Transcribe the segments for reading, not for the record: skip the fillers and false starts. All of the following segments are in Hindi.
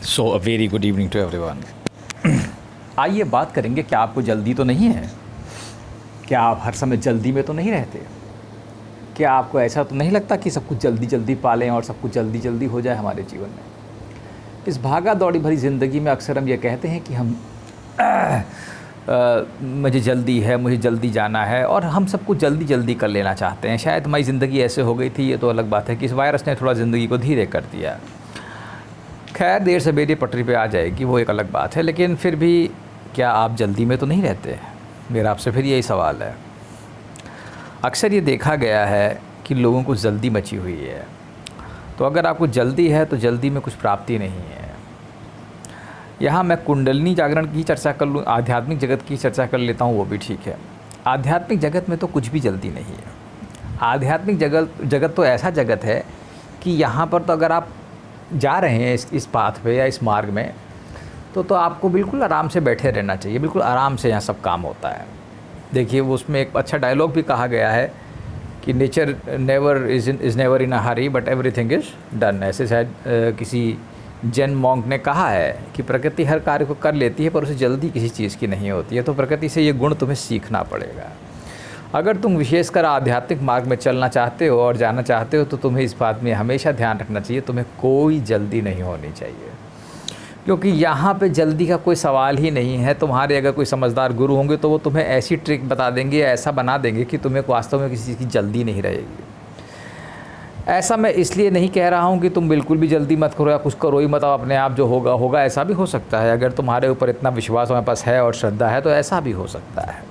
So a very good evening to everyone. आइए बात करेंगे, क्या आपको जल्दी तो नहीं है? क्या आप हर समय जल्दी में तो नहीं रहते? क्या आपको ऐसा तो नहीं लगता कि सब कुछ जल्दी जल्दी पालें और सब कुछ जल्दी जल्दी हो जाए हमारे जीवन में? इस भागा दौड़ी भरी ज़िंदगी में अक्सर हम ये कहते हैं कि मुझे जल्दी है, मुझे जल्दी जाना है, और हम सब कुछ जल्दी जल्दी कर लेना चाहते हैं। शायद हमारी ज़िंदगी ऐसे हो गई थी, ये तो अलग बात है कि इस वायरस ने थोड़ा ज़िंदगी को धीरे कर दिया। खैर, देर सवेरे पटरी पे आ जाएगी, वो एक अलग बात है। लेकिन फिर भी क्या आप जल्दी में तो नहीं रहते? मेरा आपसे फिर यही सवाल है। अक्सर ये देखा गया है कि लोगों को जल्दी मची हुई है। तो अगर आपको जल्दी है तो जल्दी में कुछ प्राप्ति नहीं है। यहाँ मैं कुंडलिनी जागरण की चर्चा कर लूँ, आध्यात्मिक जगत की चर्चा कर लेता हूँ, वो भी ठीक है। आध्यात्मिक जगत में तो कुछ भी जल्दी नहीं है। आध्यात्मिक जगत तो ऐसा जगत है कि यहाँ पर तो अगर आप जा रहे हैं इस पाथ पे या इस मार्ग में, तो आपको बिल्कुल आराम से बैठे रहना चाहिए। बिल्कुल आराम से यहाँ सब काम होता है। देखिए, वो उसमें एक अच्छा डायलॉग भी कहा गया है कि nature is never in a Hari but everything is done. ऐसे शायद किसी जैन मॉन्क ने कहा है कि प्रकृति हर कार्य को कर लेती है पर उसे जल्दी किसी चीज़ की नहीं होती है। तो प्रकृति से ये गुण तुम्हें सीखना पड़ेगा। अगर तुम विशेषकर आध्यात्मिक मार्ग में चलना चाहते हो और जाना चाहते हो तो तुम्हें इस बात में हमेशा ध्यान रखना चाहिए, तुम्हें कोई जल्दी नहीं होनी चाहिए। क्योंकि यहाँ पे जल्दी का कोई सवाल ही नहीं है। तुम्हारे अगर कोई समझदार गुरु होंगे तो वो तुम्हें ऐसी ट्रिक बता देंगे, ऐसा बना देंगे कि तुम्हें वास्तव में किसी चीज़ की जल्दी नहीं रहेगी। ऐसा मैं इसलिए नहीं कह रहा हूँ कि तुम बिल्कुल भी जल्दी मत करो या कुछ करो ही मत, अपने आप जो होगा होगा। ऐसा भी हो सकता है, अगर तुम्हारे ऊपर इतना विश्वास हमारे पास है और श्रद्धा है तो ऐसा भी हो सकता है।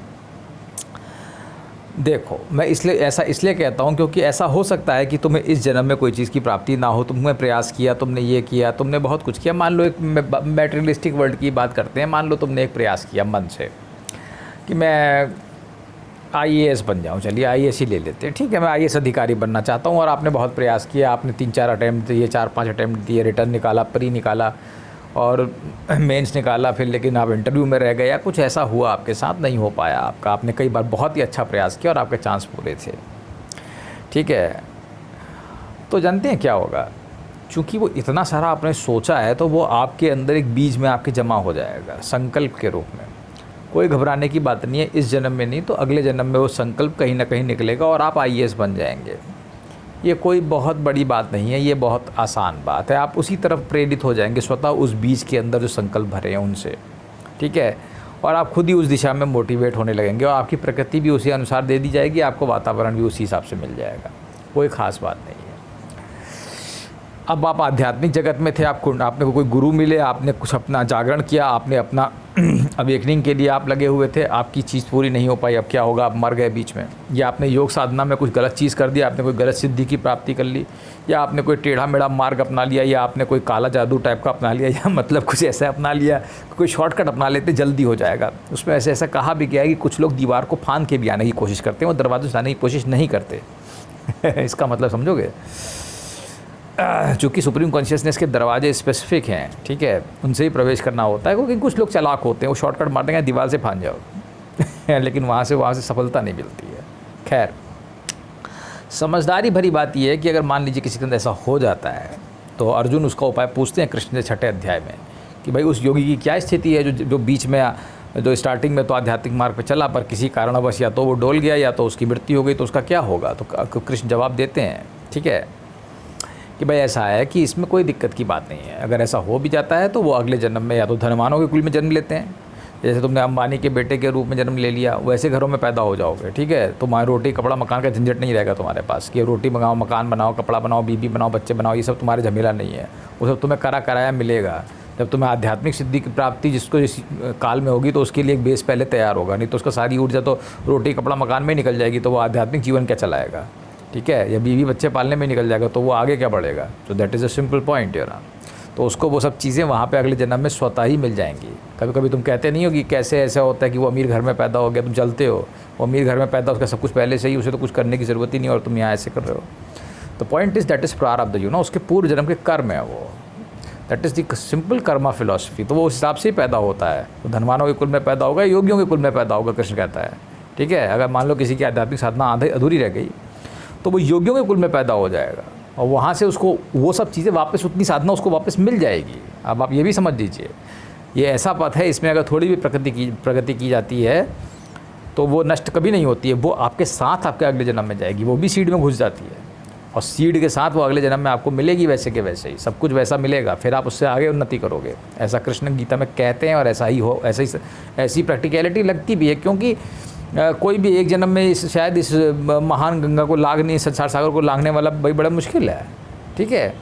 देखो, मैं इसलिए कहता हूँ क्योंकि ऐसा हो सकता है कि तुम्हें इस जन्म में कोई चीज़ की प्राप्ति ना हो। तुमने प्रयास किया, तुमने ये किया, तुमने बहुत कुछ किया। मान लो एक मैटेरियलिस्टिक वर्ल्ड की बात करते हैं। मान लो तुमने एक प्रयास किया मन से कि मैं IAS बन जाऊँ। चलिए IAS ही ले लेते हैं, ठीक है। मैं IAS अधिकारी बनना चाहता हूँ और आपने बहुत प्रयास किया। आपने 3-4 अटैम्प्ट दिए, 4-5 अटैम्प्ट दिए, रिटर्न निकाला, प्री निकाला और मेंस निकाला, फिर लेकिन आप इंटरव्यू में रह गए या कुछ ऐसा हुआ आपके साथ, नहीं हो पाया आपका। आपने कई बार बहुत ही अच्छा प्रयास किया और आपके चांस पूरे थे, ठीक है। तो जानते हैं क्या होगा? चूँकि वो इतना सारा आपने सोचा है तो वो आपके अंदर एक बीज में आपके जमा हो जाएगा संकल्प के रूप में। कोई घबराने की बात नहीं है। इस जन्म में नहीं तो अगले जन्म में वो संकल्प कहीं ना कहीं निकलेगा और आप IAS बन जाएंगे। ये कोई बहुत बड़ी बात नहीं है, ये बहुत आसान बात है। आप उसी तरफ प्रेरित हो जाएंगे स्वतः, उस बीज के अंदर जो संकल्प भरे हैं उनसे, ठीक है। और आप खुद ही उस दिशा में मोटिवेट होने लगेंगे और आपकी प्रकृति भी उसी अनुसार दे दी जाएगी, आपको वातावरण भी उसी हिसाब से मिल जाएगा। कोई ख़ास बात नहीं है। अब आप आध्यात्मिक जगत में थे, आपने कोई गुरु मिले, आपने कुछ अपना जागरण किया, आपने अपना अवेकनिंग के लिए आप लगे हुए थे, आपकी चीज़ पूरी नहीं हो पाई। अब क्या होगा? आप मर गए बीच में, या आपने योग साधना में कुछ गलत चीज़ कर दिया, आपने कोई गलत सिद्धि की प्राप्ति कर ली, या आपने कोई टेढ़ा मेढ़ा मार्ग अपना लिया, या आपने कोई काला जादू टाइप का अपना लिया, या मतलब कुछ ऐसा अपना लिया, कोई शॉर्टकट अपना लेते, जल्दी हो जाएगा। उसमें ऐसा कहा भी गया है कि कुछ लोग दीवार को फांद के भी आने की कोशिश करते हैं, वो दरवाजे से आने की कोशिश नहीं करते। इसका मतलब समझोगे? चूँकि सुप्रीम कॉन्शियसनेस के दरवाजे स्पेसिफिक हैं, ठीक है, उनसे ही प्रवेश करना होता है। क्योंकि कुछ लोग चालाक होते हैं, वो शॉर्टकट मार देंगे, दीवार से फांद जाओ लेकिन वहाँ से सफलता नहीं मिलती है। खैर, समझदारी भरी बात यह है कि अगर मान लीजिए किसी के अंदर ऐसा हो जाता है तो अर्जुन उसका उपाय पूछते हैं कृष्ण से 6ठे अध्याय में कि भाई उस योगी की क्या स्थिति है जो बीच में, जो स्टार्टिंग में तो आध्यात्मिक मार्ग पर चला पर किसी कारणवश या तो वो डोल गया या तो उसकी मृत्यु हो गई, तो उसका क्या होगा? तो कृष्ण जवाब देते हैं, ठीक है, कि भाई ऐसा है कि इसमें कोई दिक्कत की बात नहीं है। अगर ऐसा हो भी जाता है तो वो अगले जन्म में या तो धनवानों के कुल में जन्म लेते हैं, जैसे तुमने अंबानी के बेटे के रूप में जन्म ले लिया, वैसे घरों में पैदा हो जाओगे, ठीक है। तुम्हारी रोटी कपड़ा मकान का झंझट नहीं रहेगा तुम्हारे पास कि रोटी बनाओ, मकान बनाओ, कपड़ा बनाओ, बीबी बनाओ, बच्चे बनाओ, ये सब तुम्हारे झमेला नहीं है। वो सब तुम्हें कराया मिलेगा। जब तुम्हें आध्यात्मिक सिद्धि की प्राप्ति जिसको जिस काल में होगी तो उसके लिए एक बेस पहले तैयार होगा, नहीं तो उसका सारी ऊर्जा तो रोटी कपड़ा मकान में निकल जाएगी, तो वो आध्यात्मिक जीवन क्या चलाएगा, ठीक है। या बीवी बच्चे पालने में निकल जाएगा तो वो आगे क्या बढ़ेगा? तो that is a simple point यार। तो उसको वो सब चीज़ें वहाँ पे अगले जन्म में स्वतः ही मिल जाएंगी। कभी कभी तुम कहते नहीं हो कि कैसे ऐसा होता है कि वो अमीर घर में पैदा हो गया, तुम जलते हो। वो अमीर घर में पैदा, उसका सब कुछ पहले से ही, उसे तो कुछ करने की ज़रूरत ही नहीं और तुम यहाँ ऐसे कर रहे हो। तो पॉइंट इज़ दैट इज़ प्रारब्ध, उसके पूर्व जन्म के कर्म है वो। That is the simple Karma philosophy. तो वो उस हिसाब से ही पैदा होता है। तो धनवानों के कुल में पैदा होगा, योगियों के कुल में पैदा होगा, कृष्ण कहता है, ठीक है। अगर मान लो किसी की आध्यात्मिक साधना अधूरी रह गई तो वो योगियों के कुल में पैदा हो जाएगा, और वहाँ से उसको वो सब चीज़ें वापस, उतनी साधना उसको वापस मिल जाएगी। अब आप ये भी समझ लीजिए, ये ऐसा पथ है, इसमें अगर थोड़ी भी प्रगति की जाती है तो वो नष्ट कभी नहीं होती है, वो आपके साथ आपके अगले जन्म में जाएगी, वो भी सीड में घुस जाती है और सीड के साथ वो अगले जन्म में आपको मिलेगी वैसे के वैसे ही, सब कुछ वैसा मिलेगा, फिर आप उससे आगे उन्नति करोगे। ऐसा कृष्ण गीता में कहते हैं और ऐसा ही हो, ऐसी प्रैक्टिकलिटी लगती भी है, क्योंकि कोई भी एक जन्म में शायद इस महान गंगा को लांघने, संसार सागर को लांघने वाला भाई बड़ा मुश्किल है, ठीक है।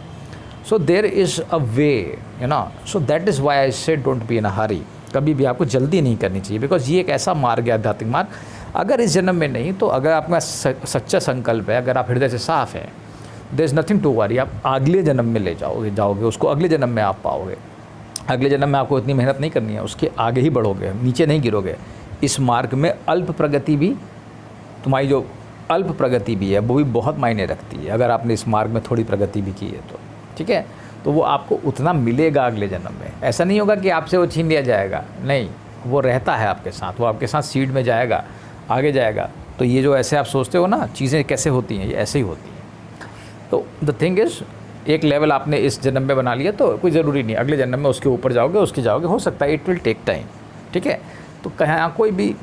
So there is a way, you know, so that is why I say don't be in अ हरी। कभी भी आपको जल्दी नहीं करनी चाहिए, बिकॉज ये एक ऐसा मार्ग है, आध्यात्मिक मार्ग। अगर इस जन्म में नहीं तो अगर आपका सच्चा संकल्प है, अगर आप हृदय से साफ हैं, there is nothing to worry. आप अगले जन्म में ले जाओगे उसको, अगले जन्म में आप पाओगे। अगले जन्म में आपको इतनी मेहनत नहीं करनी है, उसके आगे ही बढ़ोगे, नीचे नहीं गिरोगे। इस मार्ग में अल्प प्रगति भी, तुम्हारी जो अल्प प्रगति भी है वो भी बहुत मायने रखती है। अगर आपने इस मार्ग में थोड़ी प्रगति भी की है तो ठीक है, तो वो आपको उतना मिलेगा अगले जन्म में। ऐसा नहीं होगा कि आपसे वो छीन लिया जाएगा, नहीं, वो रहता है आपके साथ, वो आपके साथ सीड में जाएगा, आगे जाएगा। तो ये जो ऐसे आप सोचते हो ना चीज़ें कैसे होती हैं, ये ऐसे ही होती हैं। तो द थिंग इज़, एक लेवल आपने इस जन्म में बना लिया तो कोई ज़रूरी नहीं अगले जन्म में उसके ऊपर जाओगे, उसके जाओगे, हो सकता है इट विल टेक टाइम, ठीक है। तो कहीं कोई भी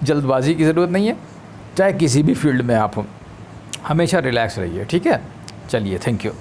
जल्दबाजी की ज़रूरत नहीं है, चाहे किसी भी फील्ड में आप हो, हमेशा रिलैक्स रहिए, ठीक है। चलिए, थैंक यू।